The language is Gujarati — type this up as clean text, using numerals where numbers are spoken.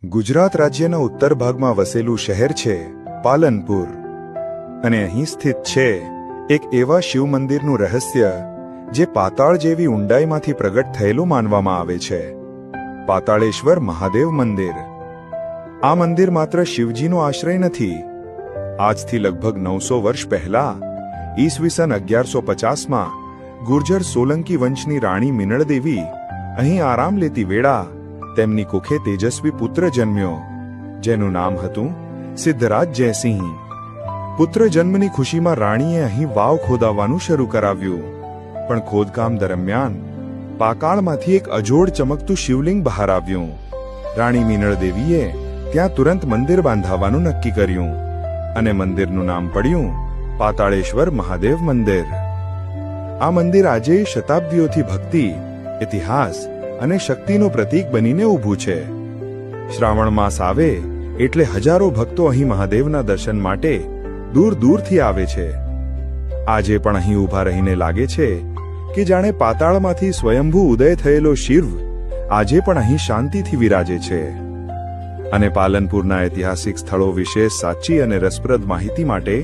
ગુજરાત રાજ્યના ઉત્તર ભાગમાં વસેલું શહેર છે પાલનપુર અને અહીં સ્થિત છે એક એવા શિવ મંદિરનું રહસ્ય જે પાતાળ જેવી ઊંડાઈમાંથી પ્રગટ થયેલું માનવામાં આવે છે। પાતાળેશ્વર મહાદેવ મંદિર। આ મંદિર માત્ર શિવજીનો આશ્રય નથી। આજથી લગભગ 900 વર્ષ પહેલા ઈસવીસન 1150માં ગુર્જર સોલંકી વંશની રાણી મિનળદેવી અહીં આરામ લેતી વેળા તેમની કુખે તેજસ્વી પુત્ર જન્મ્યો જેનું નામ હતું સિદ્ધરાજ જયસિંહ। પુત્ર જન્મની ખુશીમાં રાણીએ અહીં વાવ ખોદાવવાનું શરૂ કરાવ્યું, પણ ખોદકામ દરમિયાન પાતાળમાંથી એક અજોડ ચમકતું શિવલિંગ બહાર આવ્યું। રાણી મિનળદેવીએ ત્યાં તુરંત મંદિર બાંધાવવાનું નક્કી કર્યું અને મંદિરનું નામ પડ્યું પાતાળેશ્વર મહાદેવ મંદિર। આ મંદિર આજે શતાબ્દીઓથી ભક્તિ, ઇતિહાસ અને શક્તિનું પ્રતીક બનીને ઊભું છે। શ્રાવણ માસ આવે એટલે હજારો ભક્તો અહીં મહાદેવના દર્શન માટે દૂર દૂરથી આવે છે। આજે પણ અહીં ઊભા રહીને લાગે છે કે જાણે પાતાળમાંથી સ્વયંભૂ ઉદય થયેલો શિવ આજે પણ અહીં શાંતિથી વિરાજે છે। અને પાલનપુરના ઐતિહાસિક સ્થળો વિશે સાચી અને રસપ્રદ માહિતી માટે